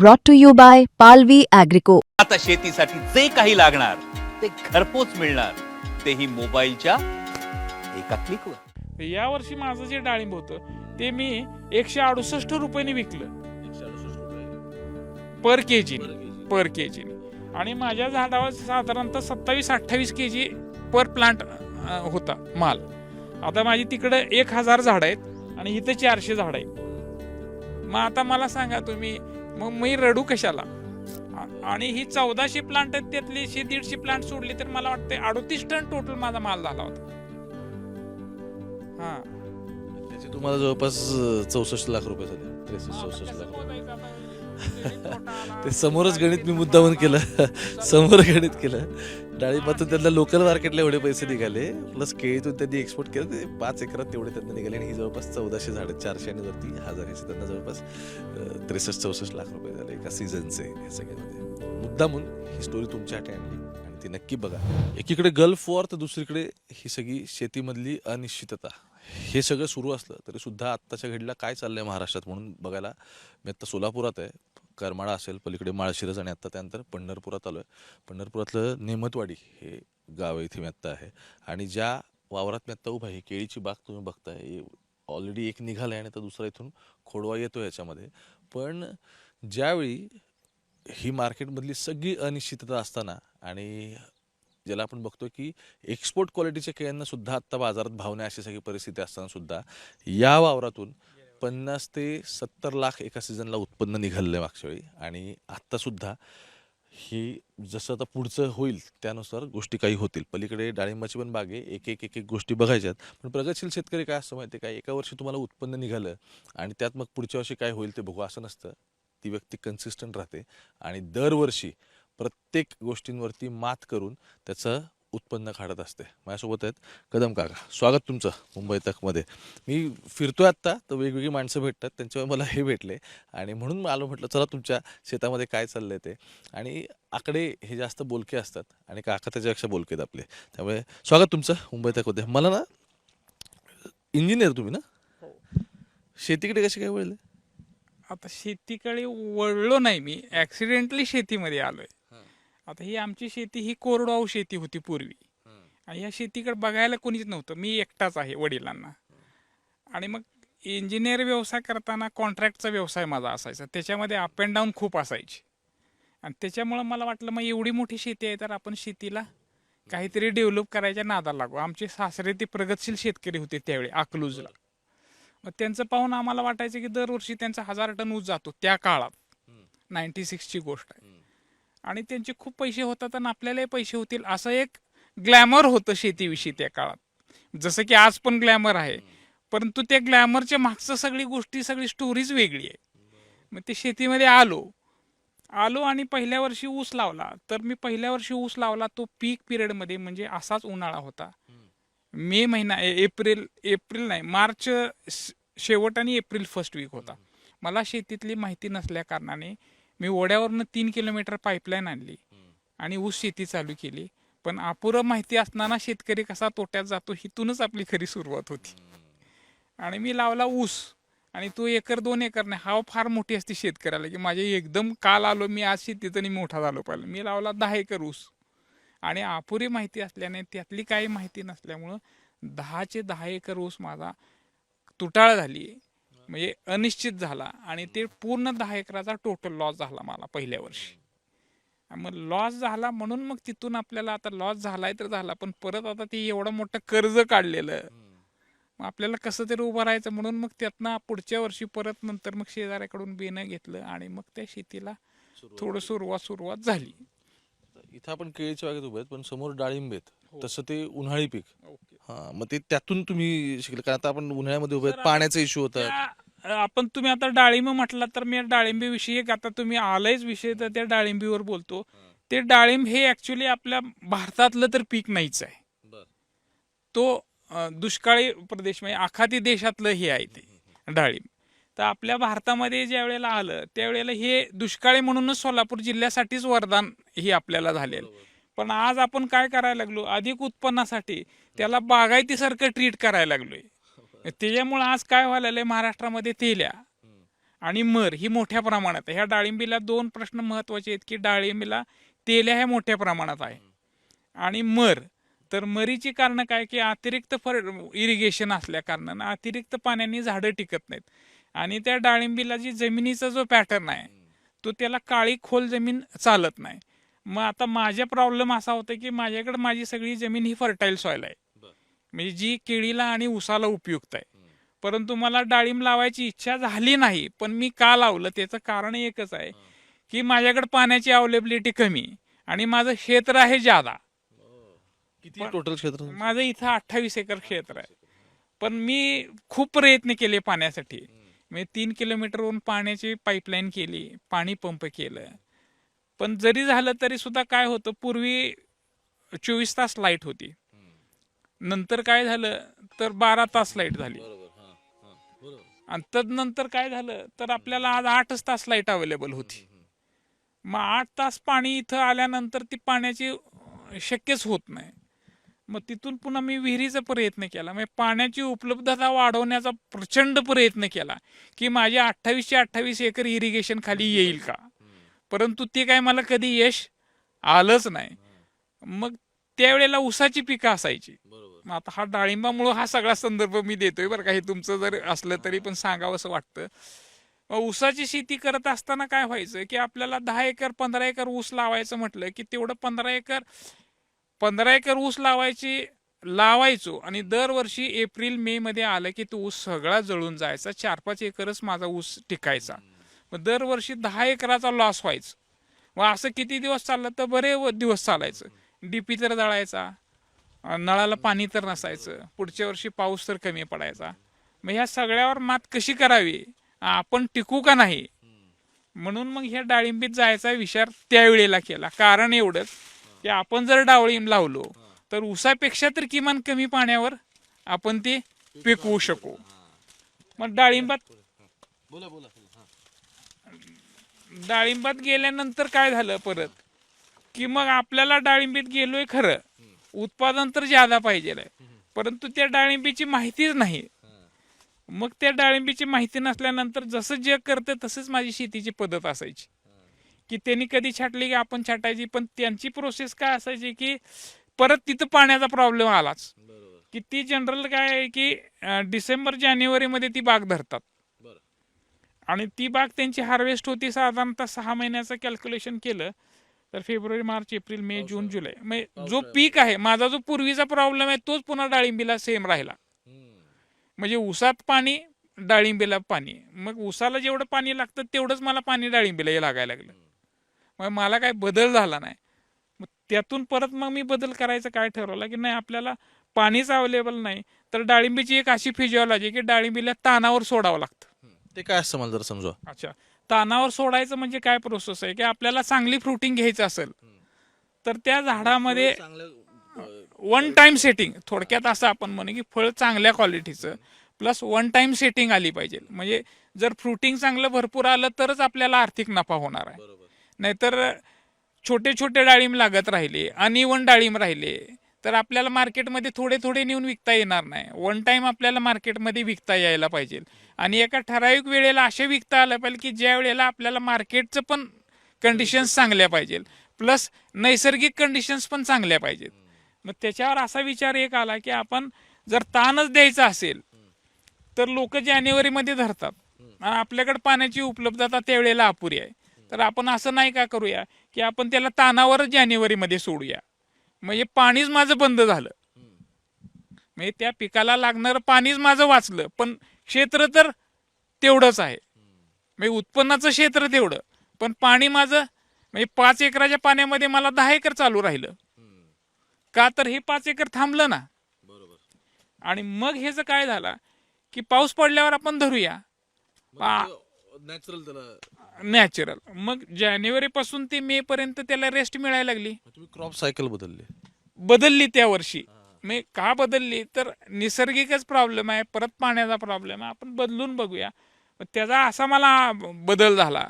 brought to you by Palvi Agrico. आता शेतीसाठी जे काही लागणार ते घरपोच मिळणार, तेही मोबाईलच्या एका क्लिकवर. या वर्षी माझं जे डाळिंब होतं ते मी 168 रुपयांनी विकलं पर केजी आणि माझ्या झाडावर साधारणतः 27-28 केजी पर प्लांट होता माल. आता माझी तिकडे 1000 झाड आहेत आणि इथं 400 झाड आहेत. मग आता मला सांगा तुम्ही, मग मी रडू कशाला? आणि ही 1400 प्लांट आहेत, त्यातली 100-150 प्लांट सोडली तर मला वाटतं 38 टन टोटल माझा माल झाला होता. हा, त्याचे तुम्हाला जवळपास 64 लाख रुपये झाले. 63-64 लाख. ते समोरच गणित मी मुद्दामून केलं. समोर गणित केलं. डाळिंबातून त्यांना लोकल मार्केटला एवढे पैसे निघाले, प्लस केळीतून त्यांनी एक्सपोर्ट केलं, ते 5 एकरात तेवढे त्यांना निघाले. आणि ही जवळपास 1400 झाडं, 400 आणि वरती 1000 ह्याचे त्यांना जवळपास 63-64 लाख रुपये झाले एका सीझनचे. हे सगळ्यामध्ये मुद्दामून ही स्टोरी तुमच्यासाठी आणली आणि ती नक्की बघा. एकीकडे गल्फ वॉर तर दुसरीकडे ही सगळी शेतीमधली अनिश्चितता. हे सगळं सुरू असलं तरी सुद्धा आत्ताच्या घडीला काय चाललंय महाराष्ट्रात म्हणून बघायला मी आत्ता सोलापुरात आहे. करमाळा असेल, पलीकडे माळशिरस, आणि आत्ता त्यानंतर पंढरपुरात आलो आहे. पंढरपुरातलं नेमतवाडी हे गाव आहे, इथे मी आत्ता आहे. आणि ज्या वावरात मी आत्ता उभा आहे, केळीची बाग तुम्ही बघताय, ऑलरेडी एक निघाला आहे आणि आता दुसरा इथून खोडवा येतो याच्यामध्ये. पण ज्यावेळी ही मार्केटमधली सगळी अनिश्चितता असताना आणि ज्याला आपण बघतो की एक्सपोर्ट क्वालिटीच्या केळ्यांना सुद्धा आत्ता बाजारात भाव नाही अशी सगळी परिस्थिती असताना सुद्धा या वावरातून 50 ते 70 लाख एका सीझनला उत्पन्न निघालं आहे मागच्या वेळी. आणि आत्तासुद्धा ही जसं आता पुढचं होईल त्यानुसार गोष्टी काही होतील. पलीकडे डाळिंबाची पण बाग आहे, एक गोष्टी बघायच्यात. पण प्रगतशील शेतकरी काय असं माहिती आहे काय, एका वर्षी तुम्हाला उत्पन्न निघालं आणि त्यात मग पुढच्या वर्षी काय होईल ते बघू असं नसतं. ती व्यक्ती कन्सिस्टंट राहते आणि दरवर्षी प्रत्येक गोष्टींवरती मात करून त्याचं उत्पन्न काढत असते. माझ्यासोबत आहेत कदम काका. स्वागत तुमचं मुंबई तकमध्ये. मी फिरतोय आत्ता तर वेगवेगळी माणसं भेटतात, त्यांच्यामुळे मला हे भेटले आणि म्हणून आलो, म्हटलं चला तुमच्या शेतामध्ये काय चाललंय ते. आणि आकडे हे जास्त बोलके असतात आणि काका त्याच्यापेक्षा बोलके आहेत आपले. त्यामुळे स्वागत तुमचं मुंबई तकमध्ये. मला ना, इंजिनियर तुम्ही ना, शेतीकडे कशी काय वळले? आता शेतीकडे वळलो नाही मी, ऍक्सिडेंटली शेतीमध्ये आलोय. आता ही आमची शेती ही कोरडवाहू शेती होती पूर्वी, आणि या शेतीकडे बघायला कोणीच नव्हतं. मी एकटाच आहे वडिलांना. आणि मग इंजिनियर व्यवसाय करताना कॉन्ट्रॅक्टचा व्यवसाय माझा असायचा, त्याच्यामध्ये अप अँड डाऊन खूप असायची. आणि त्याच्यामुळं मला वाटलं मग एवढी मोठी शेती आहे तर आपण शेतीला काहीतरी डेव्हलप करायच्या नादाला लागू. आमचे सासरे ते प्रगतशील शेतकरी होते त्यावेळी अकलूजला. मग त्यांचं पाहून आम्हाला वाटायचं की दरवर्षी त्यांचा 1000 टन ऊस जातो त्या काळात. 96ची गोष्ट आहे. आणि त्यांचे खूप पैसे होतात आणि आपल्यालाही पैसे होतील असं एक ग्लॅमर होतं शेतीविषयी त्या काळात. जसं की आज पण ग्लॅमर आहे, परंतु त्या ग्लॅमरच्या मागचं सगळी स्टोरीज वेगळी आहे. मग ते शेतीमध्ये आलो आणि पहिल्या वर्षी ऊस लावला. तर मी पहिल्या वर्षी ऊस लावला तो पीक पिरियडमध्ये, म्हणजे असाच उन्हाळा होता. मे महिना, एप्रिल नाही, मार्च शेवट आणि एप्रिल फर्स्ट वीक होता. मला शेतीतली माहिती नसल्या कारणाने मी ओढ्यावरनं 3 किलोमीटर पाईपलाईन आणली आणि ऊस शेती चालू केली. पण अपुरं माहिती असताना शेतकरी कसा तोट्यात जातो हिथूनच आपली खरी सुरुवात होती. आणि मी लावला ऊस, आणि तो 1-2 एकर नाही, हा फार मोठी असते शेतकऱ्याला की माझे एकदम काल आलो मी, आज शेतीत आणि मोठा झालो पाहिजे. मी लावला 10 एकर ऊस. आणि अपुरी माहिती असल्याने, त्यातली काही माहिती नसल्यामुळं 10 एकर ऊस माझा तुटाळ झाली, म्हणजे अनिश्चित झाला. आणि ते पूर्ण 10 एकराचा टोटल लॉस झाला मला पहिल्या वर्षी. मग लॉस झाला म्हणून मग तिथून आपल्याला, आता लॉस झालाय तर झाला, पण परत आता ते एवढं मोठं कर्ज काढलेलं, मग आपल्याला कसं तरी उभं राहायचं म्हणून मग त्यातनं पुढच्या वर्षी परत नंतर मग शेजाऱ्याकडून बेनं घेतलं आणि मग त्या शेतीला थोडं सुरुवात झाली. इथं आपण केळीच्या बागेत उभे आहेत, पण समोर डाळिंब आहेत. तसं ते उन्हाळी पीक. हा, मग ते त्यातून तुम्ही शिकले, कारण आता आपण उन्हाळ्यामध्ये उभे आहेत, पाण्याचा इश्यू होता. आपण तुम्ही आता डाळिंब म्हटला तर मी डाळिंबीविषयी एक, आता तुम्ही आलायच विषय तर त्या डाळिंबीवर बोलतो. ते डाळिंब हे ऍक्च्युली आपल्या भारतातलं तर पीक नाहीच आहे. तो दुष्काळी प्रदेश, म्हणजे आखाती देशातलं हे आहे ते डाळिंब. तर आपल्या भारतामध्ये ज्या वेळेला आलं त्यावेळेला हे दुष्काळी म्हणूनच सोलापूर जिल्ह्यासाठीच वरदान हे आपल्याला झालेलं. पण आज आपण काय करायला लागलो, अधिक उत्पन्नासाठी त्याला बागायतीसारखं ट्रीट करायला लागलोय. त्याच्यामुळे आज काय व्हायला महाराष्ट्रामध्ये तेल्या आणि मर ही मोठ्या प्रमाणात आहे. ह्या डाळिंबीला 2 प्रश्न महत्त्वाचे आहेत की डाळिंबीला तेल्या ह्या मोठ्या प्रमाणात आहे आणि मर. तर मरीची कारणं काय की अतिरिक्त इरिगेशन असल्या कारणानं अतिरिक्त पाण्याने झाडं टिकत नाहीत आणि त्या डाळिंबीला जी जमिनीचा जो पॅटर्न आहे तो त्याला काळी खोल जमीन चालत नाही. मग आता माझा प्रॉब्लेम असा होता की माझ्याकडे माझी सगळी जमीन ही फर्टाईल सॉइल आहे, म्हणजे जी केळीला आणि ऊसाला उपयुक्त आहे. परंतु मला डाळिंब लावायची इच्छा झाली नाही. पण मी का लावलं त्याचं कारण एकच आहे की माझ्याकडे पाण्याची अवेलेबिलिटी कमी आणि माझं क्षेत्र आहे जादा. किती टोटल क्षेत्र? माझं इथं 28 एकर क्षेत्र आहे. पण मी खूप प्रयत्न केले पाण्यासाठी. मी 3 किलोमीटरवरून पाण्याची पाईपलाईन केली, पाणी पंप केलं. पण जरी झालं तरी सुद्धा काय होतं, पूर्वी 24 तास लाईट होती, नंतर काय झालं तर 12 तास लाईट झाली आणि तदनंतर काय झालं तर आपल्याला आज 8 तास लाईट अवेलेबल होती. मग 8 तास पाणी इथं आल्यानंतर ती पाण्याची शक्यच होत नाही. मग तिथून पुन्हा मी विहिरीचा प्रयत्न केला, म्हणजे पाण्याची उपलब्धता वाढवण्याचा प्रचंड प्रयत्न केला की माझे 28चे 28 एकर इरिगेशन खाली येईल का. परंतु ते काय मला कधी यश आलंच नाही. मग त्यावेळेला ऊसाची पिकं असायची. मग आता हा डाळिंबामुळं हा सगळा संदर्भ मी देतोय बरं का, हे तुमचं जर असलं तरी पण सांगावं असं वाटतं. मग ऊसाची शेती करत असताना काय व्हायचं की आपल्याला 10 एकर 15 एकर ऊस लावायचं म्हटलं की तेवढं 15 एकर ऊस लावायचो आणि दरवर्षी एप्रिल मे मध्ये आलं की तो ऊस सगळा जळून जायचा. 4-5 एकरच माझा ऊस टिकायचा. मग दरवर्षी 10 एकराचा लॉस व्हायचा. मग असं किती दिवस चाललं तर बरे दिवस चालायचं. डीपी तर जळायचा, नळाला पाणी तर नसायचं, पुढच्या वर्षी पाऊस तर कमी पडायचा. मग ह्या सगळ्यावर मात कशी करावी, आपण टिकू का नाही, म्हणून मग ह्या डाळिंबीत जायचा विचार त्यावेळेला केला. कारण एवढंच की आपण जर डाळिंब लावलो तर ऊसापेक्षा तर किमान कमी पाण्यावर आपण ते पिकवू शकू. मग डाळिंबात गेल्यानंतर काय झालं परत की मग आपल्याला डाळिंबीत गेलोय खरं, उत्पादन तर ज्यादा पाहिजे, परंतु त्या डाळिंबीची माहितीच नाही. मग त्या डाळिंबीची माहिती नसल्यानंतर जसं जग करतं तसंच माझी शेतीची पद्धत असायची की त्यांनी कधी छाटली की आपण छाटायची. पण त्यांची प्रोसेस काय असायची की परत तिथं पाण्याचा प्रॉब्लेम आलाच की ती जनरल काय आहे की डिसेंबर जानेवारीमध्ये ती बाग धरतात आणि ती बाग त्यांची हार्वेस्ट होती साधारणतः 6 महिन्याचं कॅल्क्युलेशन केलं तर फेब्रुवारी मार्च एप्रिल मे जून जुलै. म्हणजे जो पीक आहे माझा, जो पूर्वीचा प्रॉब्लेम आहे तोच पुन्हा डाळिंबीला सेम राहिला. म्हणजे ऊसात पाणी, डाळिंबीला पाणी. मग ऊसाला जेवढं पाणी लागतं तेवढंच मला पाणी डाळिंबीला लागायला लागलं. मग मला काय बदल झाला नाही. मग त्यातून परत मग मी बदल करायचं काय ठरवलं की नाही, आपल्याला पाणीच अवेलेबल नाही तर डाळिंबीची एक अशी फिजिओलॉजी की डाळिंबीला तानावर सोडावं लागतं. ते काय असतं मला जरा समजा. अच्छा, तानावर सोडायचं म्हणजे काय प्रोसेस आहे की आपल्याला चांगली फ्रुटिंग घ्यायचं असेल तर त्या झाडामध्ये 1 टाइम सेटिंग, थोडक्यात असं आपण म्हणू की फळ चांगल्या क्वालिटीचं प्लस 1 टाइम सेटिंग आली पाहिजे. म्हणजे जर फ्रुटिंग चांगलं भरपूर आलं तरच आपल्याला आर्थिक नफा होणार आहे. नाहीतर छोटे छोटे डाळिंब लागत राहिले, अनइवन डाळिंब राहिले तर आपल्याला मार्केटमध्ये थोडे थोडे नेऊन विकता येणार नाही. 1 टाइम आपल्याला मार्केटमध्ये विकता यायला पाहिजे आणि एका ठराविक वेळेला असे विकता आलं पाहिजे की ज्या वेळेला आपल्याला मार्केटचं पण कंडिशन्स चांगल्या पाहिजे प्लस नैसर्गिक कंडिशन्स पण चांगल्या पाहिजेत. मग त्याच्यावर असा विचार एक आला की आपण जर ताणच द्यायचा असेल तर लोक जानेवारीमध्ये धरतात आणि आपल्याकडे पाण्याची उपलब्धता त्यावेळेला अपुरी आहे. तर आपण असं नाही का करूया की आपण त्याला तानावरच जानेवारीमध्ये सोडूया, म्हणजे पाणीच माझं बंद झालं, म्हणजे त्या पिकाला लागणारं पाणीच माझं वाचलं. पण क्षेत्र तर तेवढंच आहे, म्हणजे उत्पन्नाचं क्षेत्र तेवढं, पण पाणी माझं म्हणजे 5 एकराच्या पाण्यामध्ये मला 10 एकर चालू राहिलं का, तर हे 5 एकर थांबलं ना. आणि मग ह्याचं काय झालं की पाऊस पडल्यावर आपण धरूया नॅचरल. मग जानेवारी पासून ते मे पर्यंत त्याला रेस्ट मिळायला लागली. तुम्ही क्रॉप सायकल बदलली त्या वर्षी. मी का बदलली तर नैसर्गिकच प्रॉब्लेम आहे, परत पाण्याचा प्रॉब्लेम आहे, आपण बदलून बघूया. त्याचा असा मला बदल झाला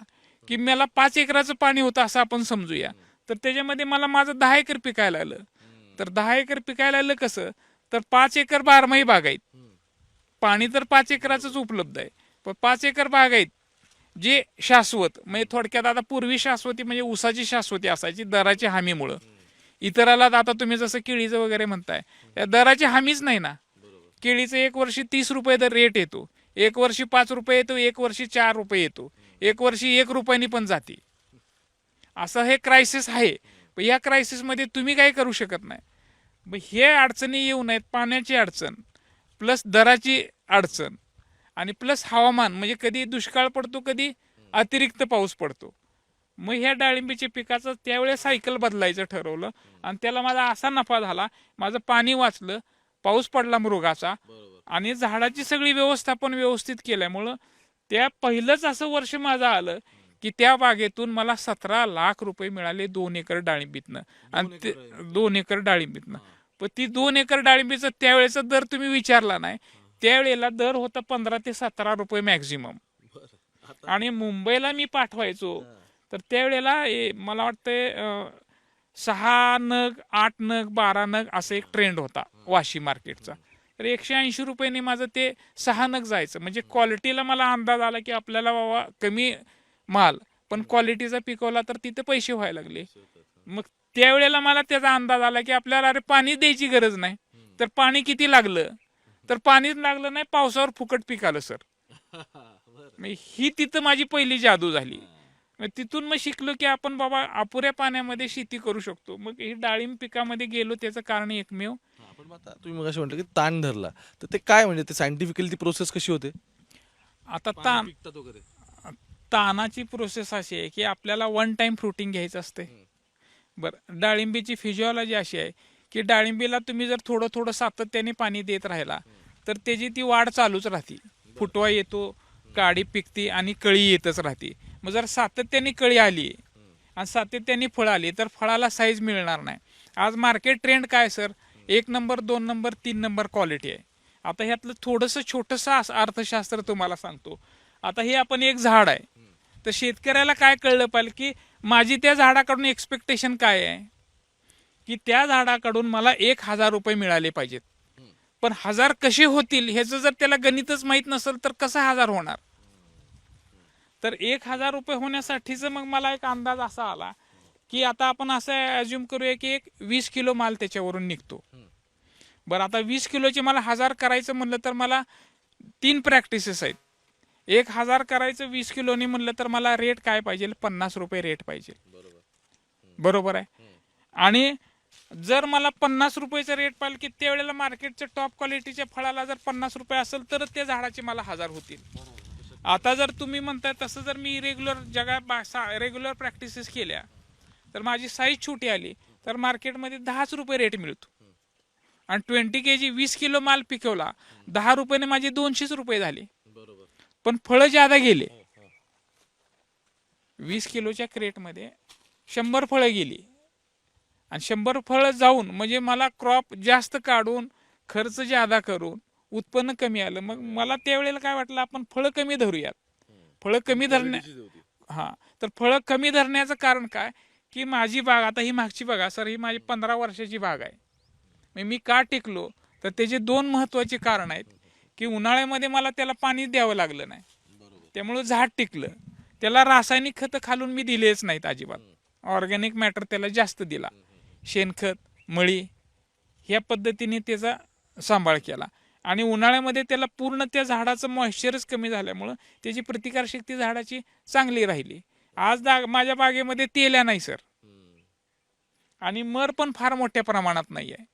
की मला 5 एकराचं पाणी होतं असं आपण समजूया, तर त्याच्यामध्ये मला माझं 10 एकर पिकायला आलं. तर 10 एकर पिकायला आलं कसं, तर 5 एकर बारमाही बागायत, पाणी तर 5 एकराचंच उपलब्ध आहे, पण 5 एकर बागायत जे शाश्वत म्हणजे थोडक्यात आता पूर्वी शाश्वती म्हणजे ऊसाची शाश्वती असायची दराची हमीमुळं. इतराला आता तुम्ही जसं केळीचं वगैरे म्हणताय त्या दराची हमीच नाही ना. केळीचं एक वर्षी 30 रुपये दर रेट येतो, एक वर्षी 5 रुपये येतो, एक वर्षी 4 रुपये येतो, एक वर्षी 1 रुपयानी पण जाते. असं हे क्रायसिस आहे. पण या क्रायसिसमध्ये तुम्ही काही करू शकत नाही. मग हे अडचणी येऊ नयेत, पाण्याची अडचण प्लस दराची अडचण आणि प्लस हवामान म्हणजे कधी दुष्काळ पडतो कधी अतिरिक्त पाऊस पडतो. मग ह्या डाळिंबीच्या पिकाचं त्यावेळेस सायकल बदलायचं ठरवलं आणि त्याला माझा असा नफा झाला, माझं पाणी वाचलं, पाऊस पडला मृगाचा आणि झाडाची सगळी व्यवस्थापन व्यवस्थित केल्यामुळं त्या पहिलंच असं वर्ष माझं आलं की त्या बागेतून मला 17 लाख रुपये मिळाले 2 एकर डाळिंबीतनं. आणि ते 2 एकर डाळिंबीतनं. पण ती 2 एकर डाळिंबीचं त्यावेळेचा दर तुम्ही विचारला नाही. त्यावेळेला दर होता 15 ते 17 रुपये मॅक्झिमम. आणि मुंबईला मी पाठवायचो तर त्यावेळेला मला वाटतं 6 नग 8 नग 12 नग असं एक ट्रेंड होता वाशी मार्केटचा. तर 180 रुपयांनी माझं ते 6 नग जायचं. म्हणजे क्वालिटीला मला अंदाज आला की आपल्याला बाबा कमी माल पण क्वालिटीचा पिकवला तर तिथे पैसे व्हायला लागले. मग त्यावेळेला मला त्याचा अंदाज आला की आपल्याला अरे पाणी द्यायची गरज नाही. तर पाणी किती लागलं तर पाणीच लागलं नाही, पावसावर फुकट पीक आलं सर. ही तिथं माझी पहिली जादू झाली. तिथून मग शिकलो की आपण बाबा अपुऱ्या पाण्यामध्ये शेती करू शकतो. मग ही डाळिंब पिकामध्ये गेलो त्याचं कारण एकमेव. पण आता तुम्ही मग म्हटलं की ताण धरला तर ते काय म्हणजे ते सायंटिफिकली ती प्रोसेस कशी होते? आता ताणाची प्रोसेस अशी आहे की आपल्याला 1 टाइम फ्रुटिंग घ्यायचं असते. बरं, डाळिंबीची फिजिओलॉजी अशी आहे की डाळिंबीला तुम्ही जर थोडं थोडं सातत्याने पाणी देत राहिला तर त्याची ती वाढ चालूच राहते. फुटवा येतो, काडी पिकती आणि कळी येतच राहते. मग जर सातत्याने कळी आली आणि सातत्याने फळ आली तर फळाला साईज मिळणार नाही. आज मार्केट ट्रेंड काय sir, 1 number 2 number 3 number quality आहे. आता ह्यातलं थोडंसं छोटंसं अर्थशास्त्र तुम्हाला सांगतो. आता हे आपण एक झाड आहे तर शेतकऱ्याला काय कळलं पाहिजे की माझी त्या झाडाकडून एक्सपेक्टेशन काय आहे की त्या झाडाकडून मला 1000 रुपये मिळाले पाहिजेत. पण 1000 कसे होतील ह्याचं जर त्याला गणितच माहीत नसेल तर कसं 1000 होणार. तर 1000 रुपये होण्यासाठीच मग मला एक अंदाज असा आला की आता आपण असं अज्युम करूया की एक 20 किलो माल त्याच्यावरून निघतो. बरं, आता 20 किलोचे मला 1000 करायचं म्हणलं तर मला 3 प्रॅक्टिसेस आहेत. 1000 करायचं 20 किलोनी म्हणलं तर मला रेट काय पाहिजे, 50 रुपये रेट पाहिजे. बरोबर आहे. आणि जर मला 50 रुपयाचा रेट पाहिजे की त्यावेळेला मार्केटच्या टॉप क्वालिटीच्या फळाला जर 50 रुपये असेल तर त्या झाडाचे मला 1000 होतील. आता जर तुम्ही म्हणताय तसं जर मी रेग्युलर प्रॅक्टिसेस केल्या तर माझी साईज छोटी आली तर मार्केटमध्ये 10 रुपये रेट मिळतो. आणि 20 kg 20 किलो माल पिकवला 10 रुपयाने माझे 200 रुपये झाले. पण फळं ज्यादा गेले. 20 किलोच्या क्रेटमध्ये 100 फळं गेली आणि 100 फळं जाऊन म्हणजे मला क्रॉप जास्त काढून खर्च ज्यादा करून उत्पन्न कमी आलं. मग मला त्यावेळेला काय वाटलं आपण फळं कमी धरूयात. फळं कमी तर फळं कमी धरण्याचं कारण काय की माझी बाग आता ही मागची बघा सर, ही माझी 15 वर्षाची बाग आहे. मी का टिकलो तर त्याचे 2 महत्वाचे कारण आहेत की उन्हाळ्यामध्ये मला त्याला पाणी द्यावं लागलं नाही त्यामुळे झाड टिकलं. त्याला रासायनिक खतं खालून मी दिलेच नाहीत अजिबात. ऑर्गॅनिक मॅटर त्याला जास्त दिला, शेणखत मळी ह्या पद्धतीने त्याचा सांभाळ केला. आणि उन्हाळ्यामध्ये त्याला पूर्ण त्या झाडाचं मॉइश्चरच कमी झाल्यामुळं त्याची प्रतिकारशक्ती झाडाची चांगली राहिली. आज माझ्या बागेमध्ये तेल्या नाही सर आणि मर पण फार मोठ्या प्रमाणात नाही आहे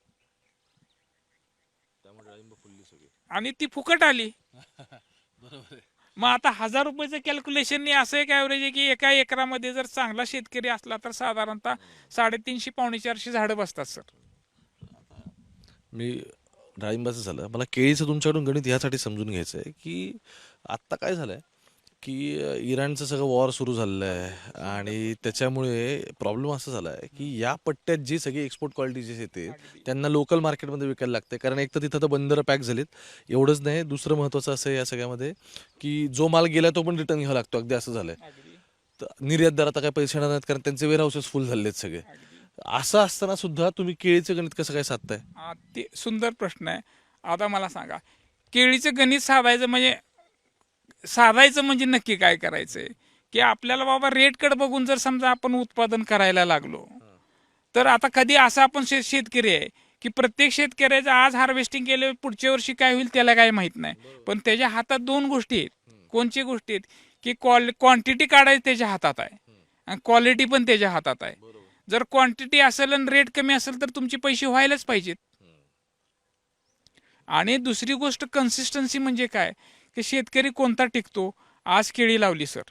आणि ती फुकट आली. मग आता 1000 रुपयाचं कॅल्क्युलेशन असं एक ॲव्हरेज आहे की एका एकरामध्ये जर चांगला शेतकरी असला तर साधारणतः 350-450 झाडं बसतात सर. मी डाळिंबाचं झालं, मला केळीचं तुमच्याकडून गणित ह्यासाठी समजून घ्यायचं आहे की आत्ता काय झालंय की इराणचं सगळं वॉर सुरू झालेलं आहे आणि त्याच्यामुळे प्रॉब्लेम असा झाला आहे की या पट्ट्यात जी सगळी एक्सपोर्ट क्वालिटीची येते त्यांना लोकल मार्केटमध्ये विकायला लागते. कारण एक तर तिथं तर बंदरं पॅक झालीत. एवढंच नाही, दुसरं महत्त्वाचं असं आहे या सगळ्यामध्ये की जो माल गेला तो पण रिटर्न घ्यावा लागतो. अगदी असं झालंय. तर निर्यातदार आता काही पैसे येणार नाहीत कारण त्यांचे वेअर हाऊसेस फुल झालेत सगळे. असं असताना सुद्धा तुम्ही केळीचं गणित कसं काय साधताय? ते सुंदर प्रश्न आहे. आता मला सांगा, केळीचं गणित साधायचं म्हणजे साधायचं म्हणजे नक्की काय करायचंय की आपल्याला बाबा रेटकडे बघून जर समजा आपण उत्पादन करायला लागलो तर आता कधी असं आपण शेतकरी आहे की प्रत्येक शेतकऱ्याचं आज हार्वेस्टिंग केलं पुढच्या वर्षी काय होईल त्याला काय माहित नाही. पण त्याच्या हातात दोन गोष्टी आहेत. कोणची गोष्टी आहेत की क्वांटिटी काढायची त्याच्या हातात आहे आणि क्वालिटी पण त्याच्या हातात आहे. जर क्वांटिटी असेल आणि रेट कमी असेल तर तुमचे पैसे व्हायलाच पाहिजेत. आणि दुसरी गोष्ट कन्सिस्टन्सी म्हणजे काय की शेतकरी कोणता टिकतो. आज केळी लावली सर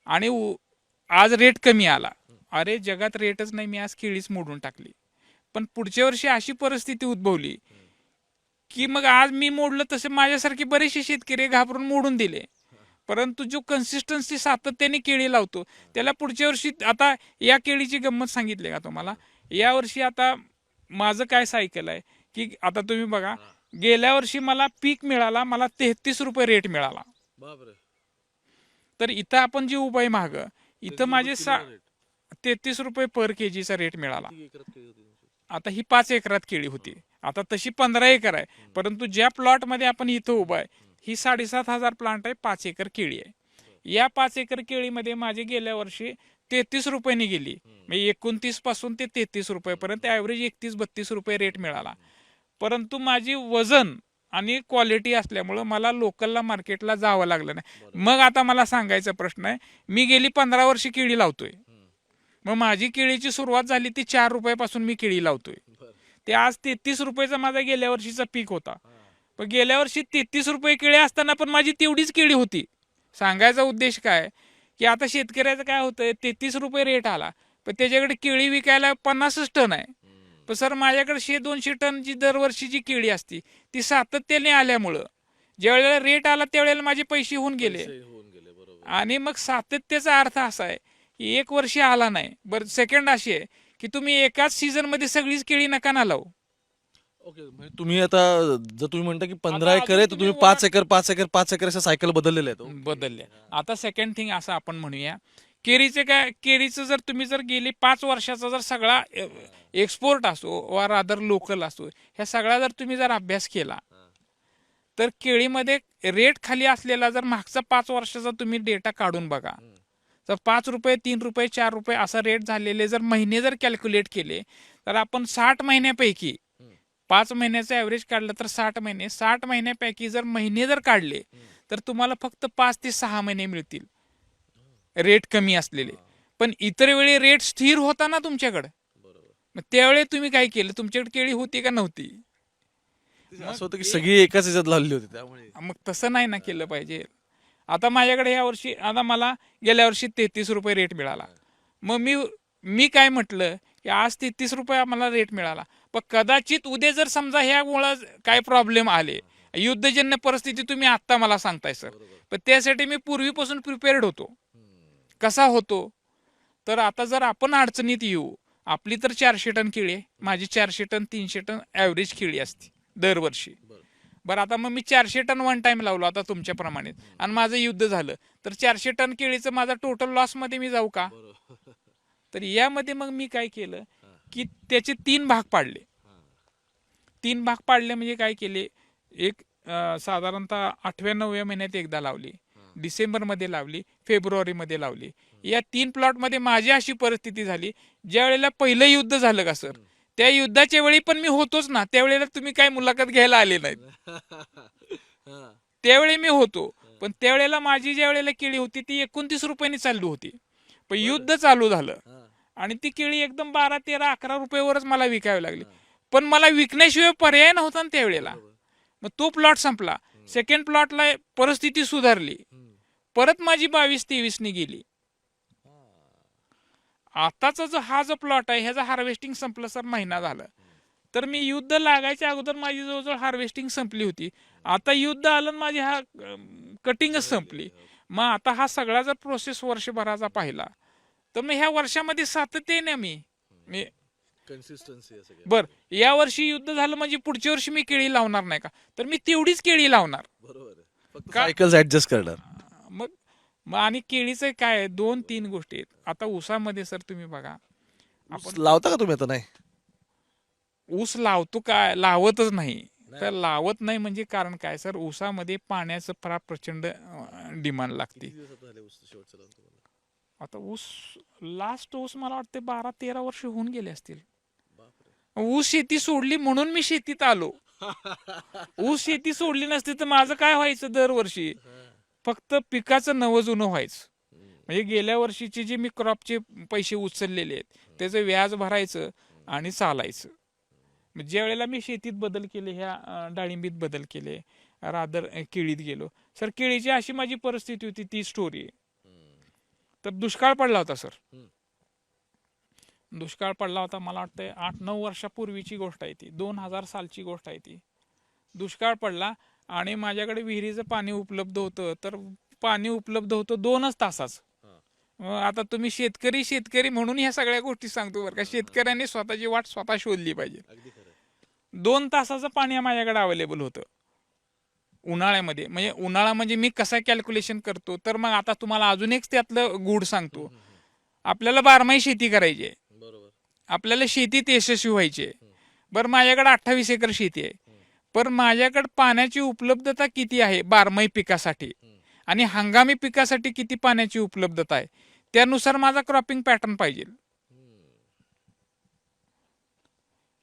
आणि आज रेट कमी आला, अरे जगात रेटच नाही, मी आज केळीच मोडून टाकली. पण पुढच्या वर्षी अशी परिस्थिती उद्भवली की मग आज मी मोडलं तसे माझ्यासारखे बरेचसे शेतकरी घाबरून मोडून दिले. परंतु जो कन्सिस्टन्सी सातत्याने केळी लावतो त्याला पुढच्या वर्षी, आता या केळीची गंमत सांगितली का तुम्हाला, या वर्षी आता माझं काय सायकल आहे की आता तुम्ही बघा गेल्या वर्षी मला पीक मिळाला, मला 33 रुपये रेट मिळाला. तर इथं आपण जे उभा आहे माग, इथं माझे 33 रुपये पर केजीचा रेट मिळाला. आता ही 5 एकरात केळी होती, आता तशी 15 एकर आहे. परंतु ज्या प्लॉट मध्ये आपण इथं उभा आहे ही 7,500 प्लांट आहे, 5 एकर केळी आहे. या 5 एकर केळीमध्ये माझी गेल्या वर्षी 33 रुपयांनी गेली, म्हणजे 29 पासून ते 33 रुपयापर्यंत ऍव्हरेज 31-32 रुपये रेट मिळाला. परंतु माझी वजन आणि क्वालिटी असल्यामुळं मला लोकलला मार्केटला जावं लागलं नाही. मग आता मला सांगायचा प्रश्न आहे, मी गेली 15 वर्षी केळी लावतोय, मग माझी केळीची सुरुवात झाली ती 4 रुपयापासून मी केळी लावतोय. ते आज 33 रुपयाचा माझा गेल्या वर्षीचा पीक होता. पण गेल्या वर्षी 33 रुपये केळी असताना पण माझी तेवढीच केळी होती. सांगायचा उद्देश काय की आता शेतकऱ्याचं काय होतंय, 33 रुपये रेट आला पण त्याच्याकडे केळी विकायला 50 टन आहे. पण सर माझ्याकडे 100-200 टन जी दरवर्षीची केळी असती ती सातत्याने आल्यामुळं ज्यावेळेला रेट आला त्यावेळेला माझे पैसे होऊन गेले. आणि मग सातत्याचा अर्थ असा आहे की एक वर्षी आला नाही. बरं, सेकंड अशी आहे की तुम्ही एकाच सीझन मध्ये सगळीच केळी नका ना लावू. ओके, म्हणजे तुम्ही आता जर तुम्ही म्हणता की 15 आता एकर आहे तर अजून तुम्ही तुम्ही 5 एकर अशा सायकल बदललेल्या आहेत. बदलले. आता सेकंड थिंग असं आपण म्हणूया, केळीचे काय, केळीचं जर तुम्ही जर गेली 5 वर्षाचा जर सगळा एक्सपोर्ट असो वा रादर लोकल असो, ह्या सगळा जर तुम्ही जर अभ्यास केला तर केळीमध्ये रेट खाली असलेला जर मागचा 5 वर्षाचा तुम्ही डेटा काढून बघा, तर 5 रुपये, 3 रुपये, 4 रुपये असा रेट झालेले जर महिने जर कॅल्क्युलेट केले तर आपण 60 महिन्यापैकी 5 महिन्याचं ॲव्हरेज काढलं तर 60 महिने, 60 महिन्यापैकी जर महिने जर काढले तर तुम्हाला फक्त 5 ते 6 महिने मिळतील रेट कमी असलेले. पण इतर वेळी रेट स्थिर होता ना तुमच्याकडे, मग त्यावेळी तुम्ही काय केलं, तुमच्याकडे केळी होती का नव्हती? असं होतं की सगळी एकाच ह्याच्यात लावली होती त्यामुळे. मग तसं नाही ना केलं पाहिजे. आता माझ्याकडे या वर्षी, आता मला गेल्या वर्षी 33 रुपये रेट मिळाला. मग मी काय म्हटलं की आज 33 रुपये मला रेट मिळाला, पण कदाचित उद्या जर समजा ह्या मुळे काय प्रॉब्लेम आले, युद्धजन्य परिस्थिती तुम्ही आत्ता मला सांगताय सर, पण त्यासाठी मी पूर्वीपासून प्रिपेअर्ड होतो. कसा होतो तर आता जर आपण अडचणीत येऊ, आपली तर 400 टन केळी आहे, माझी 400 टन 300 टन ॲव्हरेज केळी असते दरवर्षी. बरं, आता मग मी 400 टन वन टाइम लावलो आता तुमच्याप्रमाणे आणि माझं युद्ध झालं तर 400 टन केळीचं माझा टोटल लॉस मध्ये मी जाऊ का? तर यामध्ये मग मी काय केलं की त्याचे 3 भाग पाडले. 3 भाग पाडले म्हणजे काय केले, एक साधारणतः 8व्या-9व्या महिन्यात एकदा लावली, डिसेंबर मध्ये लावली, फेब्रुवारी मध्ये लावली. या 3 प्लॉट मध्ये माझी अशी परिस्थिती झाली, ज्या वेळेला पहिलं युद्ध झालं का सर, त्या युद्धाच्या वेळी पण मी होतोच ना, त्यावेळेला तुम्ही काय मुलाखत घ्यायला आले नाहीत. त्यावेळी मी होतो, पण त्यावेळेला माझी ज्या वेळेला केळी होती ती 29 रुपयांनी चालू होती. पण युद्ध चालू झालं आणि ती केळी एकदम 12, 13, 11 रुपयेवरच मला विकावी लागली. पण मला विकण्याशिवाय पर्याय नव्हता ना त्यावेळेला. मग तो प्लॉट संपला. सेकंड प्लॉटला परिस्थिती सुधारली, परत माझी 22-23 गेली. आताचा जो हा जो प्लॉट आहे ह्याचा हार्वेस्टिंग संपलं सर महिना झाला. तर मी युद्ध लागायच्या अगोदर माझी जवळजवळ हार्वेस्टिंग संपली होती. आता युद्ध आलं माझी हा कटिंगच संपली. मग आता हा सगळा जर प्रोसेस वर्षभराचा पाहिला तर मग ह्या वर्षामध्ये सातत्याने मी कन्सिस्टन्सी. बर, या वर्षी युद्ध झालं म्हणजे पुढच्या वर्षी मी केळी लावणार नाही का, तर मी तेवढीच केळी लावणार. बरोबर, सायकल्स ऍडजस्ट करणार. मग आणि केळीचं काय 2-3 गोष्टी आहेत. आता ऊसामध्ये सर तुम्ही बघा, आपण लावता का तुम्ही आता? नाही, ऊस लावतो काय, लावतच नाही. तर लावत नाही म्हणजे कारण काय सर, ऊसामध्ये पाण्याचं फार प्रचंड डिमांड लागते. आता ऊस लास्ट ऊस मला वाटते 12-13 वर्ष होऊन गेले असतील. ऊस शेती सोडली म्हणून मी शेतीत आलो. ऊस शेती सोडली नसती तर माझं काय व्हायचं दरवर्षी? फक्त पिकाचं नवं जुनं व्हायचं. म्हणजे गेल्या वर्षीचे जे मी क्रॉपचे पैसे उचललेले आहेत त्याचं व्याज भरायचं आणि चालायचं. ज्या वेळेला मी शेतीत बदल केले, ह्या डाळिंबीत बदल केले, रादर केळीत गेलो सर, केळीची अशी माझी परिस्थिती होती, ती स्टोरी. तर दुष्काळ पडला होता सर. दुष्काळ पडला होता, मला वाटतं 8-9 वर्षापूर्वीची गोष्ट आहे ती, 2000 सालची गोष्ट आहे ती. दुष्काळ पडला आणि माझ्याकडे विहिरीचं पाणी उपलब्ध होतं, तर पाणी उपलब्ध होतं 2च तासाचं. आता तुम्ही शेतकरी म्हणून ह्या सगळ्या गोष्टी सांगतो बरं का. शेतकऱ्यांनी स्वतःची वाट स्वतः शोधली पाहिजे. 2 तासाचं पाणी माझ्याकडे अवेलेबल होतं उन्हाळ्यामध्ये. म्हणजे उन्हाळा म्हणजे मी कसा कॅल्क्युलेशन करतो, तर मग आता तुम्हाला अजून एक त्यातलं गूढ सांगतो. आपल्याला बारमाही शेती करायची आहे, आपल्याला शेतीत यशस्वी व्हायचे. बरं, माझ्याकडे 28 एकर शेती आहे, पण माझ्याकडे पाण्याची उपलब्धता किती आहे बारमाही पिकासाठी आणि हंगामी पिकासाठी किती पाण्याची उपलब्धता आहे, त्यानुसार माझा क्रॉपिंग पॅटर्न पाहिजे.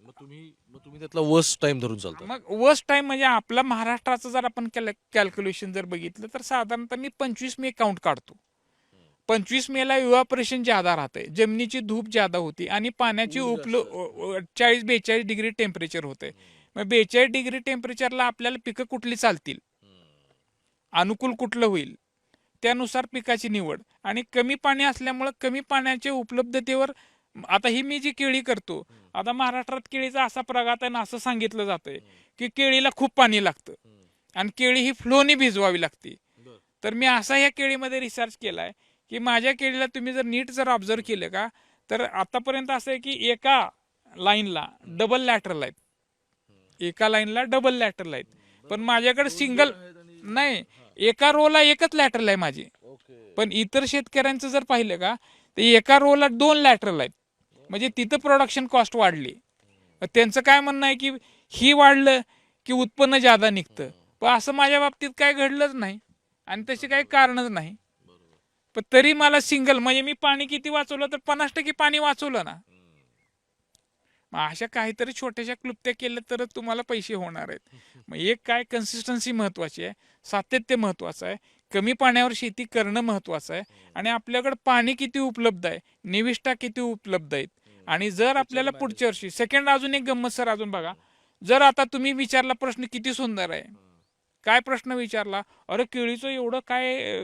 मग तुम्ही त्यातला वर्स्ट टाइम धरून चालता. मग वर्स्ट टाइम म्हणजे आपला महाराष्ट्राचं जर आपण कॅल्क्युलेशन जर बघितलं तर साधारणतः मी 25 मे काउंट काढतो. 25 मेला इव्हॅपोरेशन ज्यादा राहते, जमिनीची धूप ज्यादा होती आणि पाण्याची 40-42 डिग्री टेम्परेचर होते. मग 42 डिग्री टेम्परेचरला आपल्याला पिकं कुठली चालतील, अनुकूल कुठलं होईल, त्यानुसार पिकाची निवड. आणि कमी पाणी असल्यामुळे कमी पाण्याच्या उपलब्धतेवर, आता ही मी जी केळी करतो, आता महाराष्ट्रात केळीचा असा प्रघात आहे ना, असं सांगितलं जातंय की केळीला खूप पाणी लागतं आणि केळी ही फ्लोनी भिजवावी लागते. तर मी असा ह्या केळीमध्ये रिसर्च केलाय की माझ्या केळीला तुम्ही जर नीट जर ऑब्झर्व केलं का, तर आतापर्यंत असं आहे की एका लाईनला डबल लॅटरल आहेत, एका लाईनला डबल लॅटरल आहेत, पण माझ्याकडे सिंगल नाही, एका रोला एकच लॅटरल आहे माझी. पण इतर शेतकऱ्यांचं जर पाहिलं का, तर एका रोला 2 लॅटरल आहेत. म्हणजे तिथं प्रोडक्शन कॉस्ट वाढली. त्यांचं काय म्हणणं आहे की ही वाढलं की उत्पन्न ज्यादा निघतं, पण असं माझ्या बाबतीत काय घडलंच नाही आणि तशी काही कारणच नाही. पण तरी मला सिंगल, म्हणजे मी पाणी किती वाचवलं, तर 50% पाणी वाचवलं ना. मग अशा काहीतरी छोट्याशा क्लुप्त्या केल्या तर तुम्हाला पैसे होणार आहेत. मग एक काय, कन्सिस्टन्सी महत्वाची आहे, सातत्य महत्वाचं आहे, कमी पाण्यावर शेती करणं महत्वाचं आहे, आणि आपल्याकडे पाणी किती उपलब्ध आहे, निविष्ठा किती उपलब्ध आहेत. आणि जर आपल्याला पुढच्या वर्षी सेकंड, अजून एक गंमत सर, अजून बघा, जर आता तुम्ही विचारला प्रश्न किती सुंदर आहे, काय प्रश्न विचारला, अरे केळीचं एवढं काय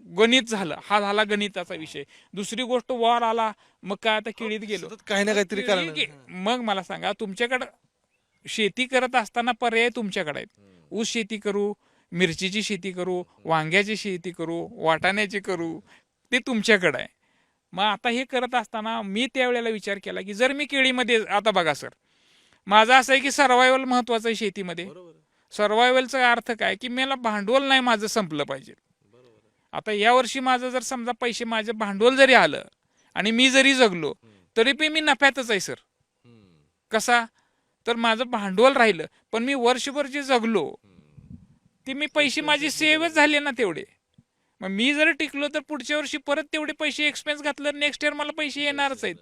गणित झालं, हा झाला गणिताचा विषय. दुसरी गोष्ट वॉर आला, मग काय आता केळीत गेलो, काही ना काहीतरी कारण. मग मला सांगा, तुमच्याकडे शेती करत असताना पर्याय तुमच्याकडे आहेत. ऊस शेती करू, मिरचीची शेती करू, वांग्याची शेती करू, वाटाण्याची करू, ते तुमच्याकडे आहे. मग आता हे करत असताना मी त्यावेळेला विचार केला की जर मी केळीमध्ये, आता बघा सर, माझं असं आहे की सर्वायवल महत्वाचं आहे शेतीमध्ये. सर्वायवलचा अर्थ काय की मला भांडवल नाही माझं संपलं पाहिजे. आता यावर्षी माझं जर समजा पैसे, माझं भांडवल जरी आलं आणि मी जरी जगलो तरी पण मी नफ्यातच आहे सर. कसा, तर माझं भांडवल राहिलं पण मी वर्षभर जे जगलो ते मी पैसे माझे सेव्हच झाले ना तेवढे. मग मी जर टिकलो तर पुढच्या वर्षी परत तेवढे पैसे एक्सपेन्स घातलं, नेक्स्ट इयर मला पैसे येणारच आहेत.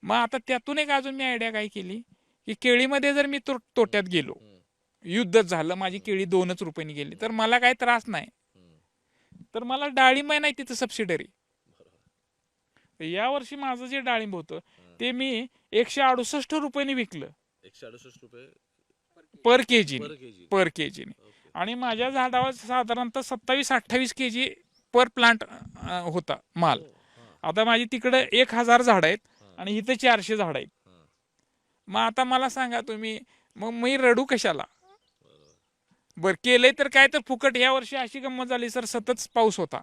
मग आता त्यातून एक अजून मी आयडिया काय केली की केळीमध्ये जर मी तोट्यात गेलो, युद्धच झालं, माझी केळी 2च रुपयांनी गेली, तर मला काही त्रास नाही, तर मला डाळिंब आहे नाही तिथं सबसिडरी. या वर्षी माझं जे डाळिंब होतं ते मी 168 रुपयांनी विकलं. 168 रुपये पर केजी. आणि माझ्या झाडावर साधारणतः 27-28 केजी पर प्लांट होता माल. आता माझी तिकडे 1000 झाड आहेत आणि इथं 400 झाड आहेत. मग आता मला सांगा तुम्ही, मग मी रडू कशाला? बर केलंय तर काय, तर फुकट. या वर्षी अशी गंमत झाली सर, सतत पाऊस होता,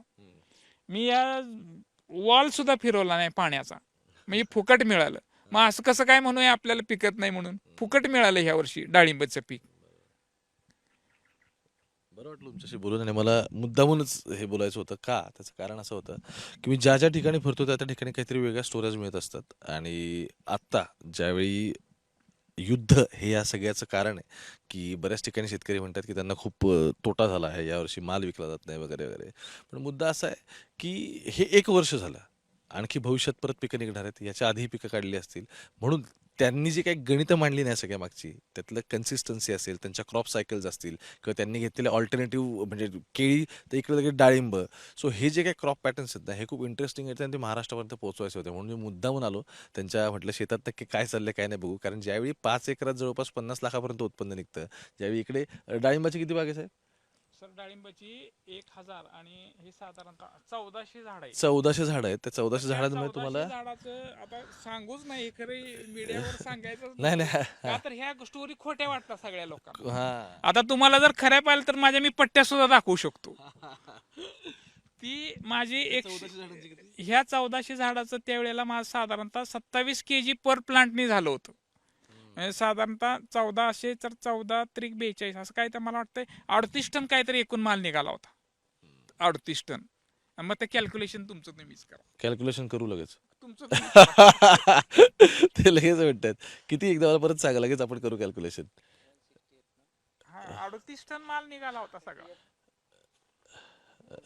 मी या वॉल सुद्धा फिरवला नाही पाण्याचा, म्हणजे फुकट मिळालं. मग असं कसं काय म्हणूया आपल्याला पिकत नाही म्हणून? फुकट मिळालं ह्या वर्षी डाळिंबाचं पीक. बरं वाटलं तुमच्याशी बोलून. आणि मला मुद्दामूनच हे बोलायचं होतं का, त्याचं कारण असं होतं की मी ज्या ज्या ठिकाणी फिरतो त्या त्या ठिकाणी काहीतरी वेगळ्या स्टोऱ्याज मिळत असतात. आणि आत्ता ज्यावेळी युद्ध हे या सगळ्याचं कारण आहे की बऱ्याच ठिकाणी शेतकरी म्हणतात की त्यांना खूप तोटा झाला आहे, यावर्षी माल विकला जात नाही वगैरे वगैरे. पण मुद्दा असा आहे की हे 1 वर्ष झालं, आणखी भविष्यात परत पिकं निघणार आहेत, याच्या आधी पिकं काढली असतील. म्हणून त्यांनी जी काही गणितं मांडली नाही सगळ्या मागची, त्यातलं कन्सिस्टन्सी असेल, त्यांच्या क्रॉप सायकल्स असतील किंवा त्यांनी घेतलेले ऑल्टरनेटिव्ह म्हणजे केळी तर इकडे लगेच डाळिंब. सो हे जे काही क्रॉप पॅटर्न्स आहेत ना, हे खूप इंटरेस्टिंग आहेत आणि ते महाराष्ट्रापर्यंत पोहोचवायचे होते. म्हणून मी मुद्दामून आलो त्यांच्या, म्हटलं शेतात नक्की काय चाललंय काय नाही बघू. कारण ज्यावेळी 5 एकरात जवळपास 50 लाखापर्यंत उत्पन्न निघतं, ज्यावेळी इकडे डाळिंबाची किती बाग आहे साहेब? सर डाळिंबाची 1000 आणि हे साधारणतः 1400 झाड आहे. 1400 झाडं आहेत. त्या 1400 त्या झाडांमध्ये 1400 तुम्हाला झाडाचं आता सांगूच नाही, हे खरं मीडियावर सांगायचं नाही नाही का तर ह्या स्टोरी खोट्या वाटतात सगळ्या लोकांना. हा आता तुम्हाला जर खऱ्या पाहिलं तर माझ्या मी पट्ट्या सुद्धा दाखवू शकतो. ती माझी एक ह्या 1400 झाडाचं त्यावेळेला माझं साधारणतः 27 kg पर प्लांटनी झालं होतं. म्हणजे साधारणतः 1400 तर 14 त्रिक 42 असं काय तर मला वाटतं 38 टन काहीतरी एकूण माल निघाला होता. 38 टन. मग ते कॅल्क्युलेशन तुमचं तुम्हीच करा. कॅल्क्युलेशन करू लगेच. तुमचं तुम्हीच करा. ते लगेच म्हणतात किती, एकदा मला परत सांगा, लगेच आपण करू कॅल्क्युलेशन. हा 38 टन माल निघाला होता सगळा.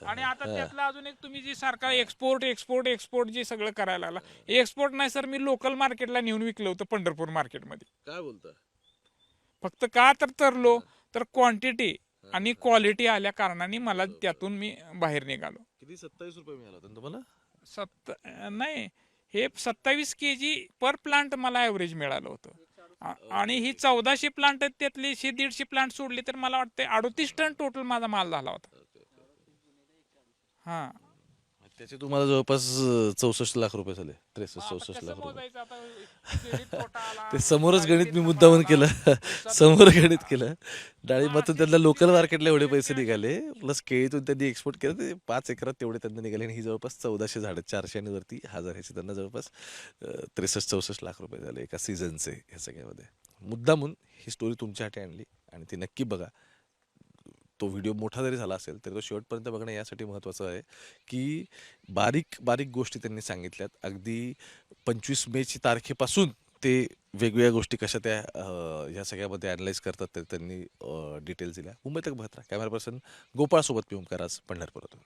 आणि आता त्यातलं अजून एक तुम्ही जी सारखा एक्सपोर्ट एक्सपोर्ट एक्सपोर्ट जे सगळं करायला लागला, एक्सपोर्ट नाही सर, मी लोकल मार्केटला नेऊन विकलं होतं पंढरपूर मार्केटमध्ये. काय बोलता? फक्त का तर तरलो तर क्वांटिटी आणि क्वालिटी आल्या कारणाने मला त्यातून मी बाहेर निघालो. किती, 27 रुपये मिळाला होता ना तुम्हाला? नाही, हे 27 kg पर प्लांट मला ॲव्हरेज मिळालं होतं. आणि ही 1400 प्लांट आहेत, त्यातले 150 प्लांट सोडले तर मला वाटतं 38 टन टोटल माझा माल झाला होता. हा त्याचे तुम्हाला जवळपास 64 लाख रुपये झाले. 63-64 कसं लाख रुपये. मोजायचं आता? केळीत तोटा आला, ते समोरच गणित मी डाळिंबीत मुद्दामून तोटा केलं. आला, समोर गणित केलं. डाळिंबातून त्यांना लोकल मार्केटला एवढे पैसे निघाले, प्लस केळीतून त्यांनी एक्सपोर्ट केलं, ते 5 एकरात तेवढे त्यांना निघाले. आणि ही जवळपास 1400 झाडं, 400 आणि वरती 1000 ह्याचे त्यांना जवळपास 63-64 लाख रुपये झाले एका सीझनचे. ह्या सगळ्यामध्ये मुद्दामून ही स्टोरी तुमच्यासाठी आणली आणि ती नक्की बघा. तो व्हिडिओ मोठा जरी झाला असेल तरी तो शेवटपर्यंत बघणं यासाठी महत्त्वाचं आहे की बारीक बारीक गोष्टी त्यांनी सांगितल्यात. अगदी 25 मेची तारखेपासून ते वेगवेगळ्या गोष्टी कशा त्या ह्या सगळ्यामध्ये ॲनलाईज करतात ते त्यांनी डिटेल्स दिल्या. मुंबई तक बघत राहा. कॅमेरा पर्सन गोपाळसोबत मी ओमकार आज पंढरपुरातून.